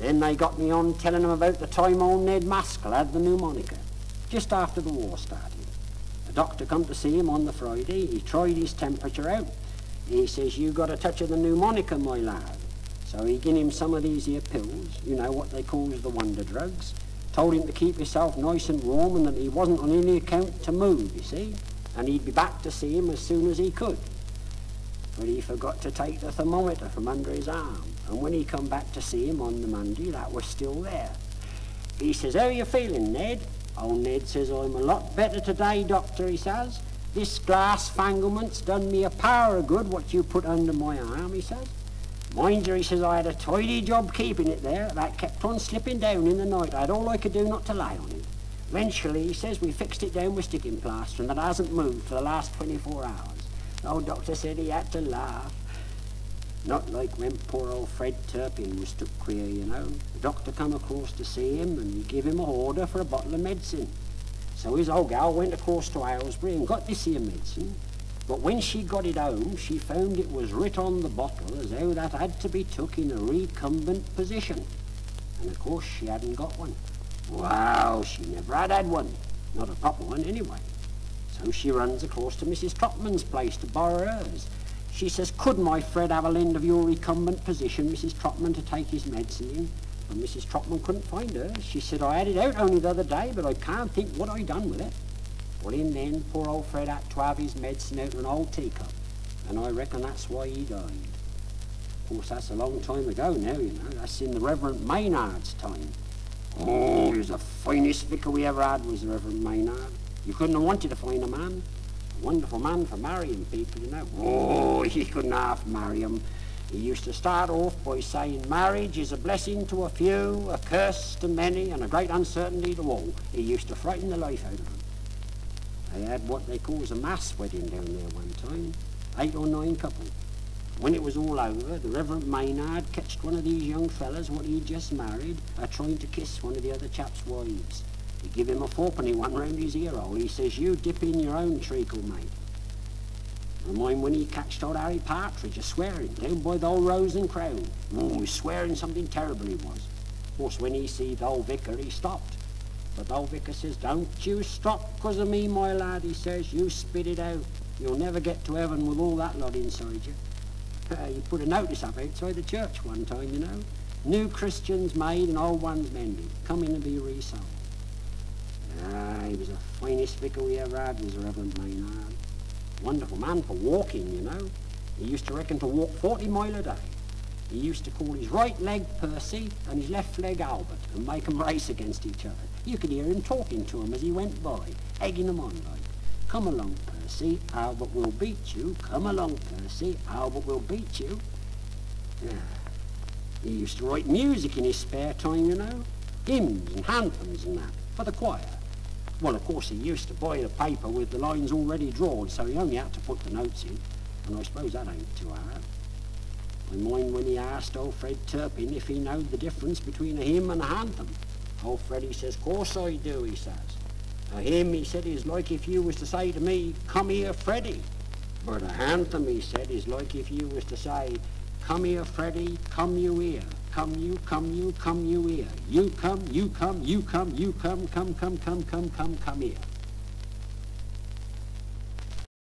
Then they got me on telling them about the time old Ned Maskell had the pneumonica, just after the war started. The doctor come to see him on the Friday. He tried his temperature out. He says, "You got a touch of the pneumonica, my lad." So he given him some of these here pills, you know, what they calls the wonder drugs. Told him to keep himself nice and warm and that he wasn't on any account to move, you see. And he'd be back to see him as soon as he could. But he forgot to take the thermometer from under his arm. And when he come back to see him on the Monday, that was still there. He says, "How are you feeling, Ned?" Old Ned says, "I'm a lot better today, doctor," he says. "This glass fanglement's done me a power of good, what you put under my arm," he says. "Mind you," he says, "I had a tidy job keeping it there. That kept on slipping down in the night. I had all I could do not to lie on it. Eventually," he says, "we fixed it down with sticking plaster, and that hasn't moved for the last 24 hours. The old doctor said he had to laugh. Not like when poor old Fred Turpin was took queer, you know. The doctor come across to see him, and he give him a order for a bottle of medicine. So his old gal went across to Aylesbury and got this here medicine. But when she got it home, she found it was writ on the bottle as how that had to be took in a recumbent position. And of course she hadn't got one. Wow, she never had one. Not a proper one anyway. So she runs across to Mrs. Trotman's place to borrow hers. She says, "Could my Fred have a lend of your recumbent position, Mrs. Trotman, to take his medicine in?" But Mrs. Trotman couldn't find her. She said, "I had it out only the other day, but I can't think what I done with it." Well, in the end, poor old Fred had to have his medicine out of an old teacup, and I reckon that's why he died. Of course, that's a long time ago now, you know. That's in the Reverend Maynard's time. Oh, he was the finest vicar we ever had, was the Reverend Maynard. You couldn't have wanted to find a man. A wonderful man for marrying people, you know. Oh, you couldn't half marry him. He used to start off by saying, "Marriage is a blessing to a few, a curse to many, and a great uncertainty to all." He used to frighten the life out of them. They had what they calls a mass wedding down there one time, 8 or 9 couple. When it was all over, the Reverend Maynard catched one of these young fellas what he'd just married trying to kiss one of the other chap's wives. He give him a 4-penny one round his ear hole. He says, "You dip in your own treacle, mate." I mind when he catched old Harry Partridge a-swearing down by the old Rose and Crown. Oh, he was swearing something terrible he was. Of course, when he see the old vicar, he stopped. But the old vicar says, "Don't you stop 'cause of me, my lad," he says. "You spit it out. You'll never get to heaven with all that lot inside you." He put a notice up outside the church one time, you know. "New Christians made and old ones mended. Come in and be resold." He was the finest vicar we ever had, was the Reverend Maynard. Wonderful man for walking, you know. He used to reckon to walk 40 mile a day. He used to call his right leg Percy and his left leg Albert and make 'em race against each other. You could hear him talking to 'em as he went by, egging 'em on like, "Come along, Percy, Albert will beat you. Come along, Percy, Albert will beat you." He used to write music in his spare time, you know. Hymns and anthems and that, for the choir. Well, of course, he used to buy the paper with the lines already drawn, so he only had to put the notes in, and I suppose that ain't too hard. I mind when he asked old Fred Turpin if he knowed the difference between a hymn and a anthem. Old Freddy says, "Course I do," he says. "A hymn," he said, "is like if you was to say to me, 'Come here, Freddy.' But a anthem," he said, "is like if you was to say, 'Come here, Freddy, come you here. Come you, come you, come you here. You come, you come, you come, you come here."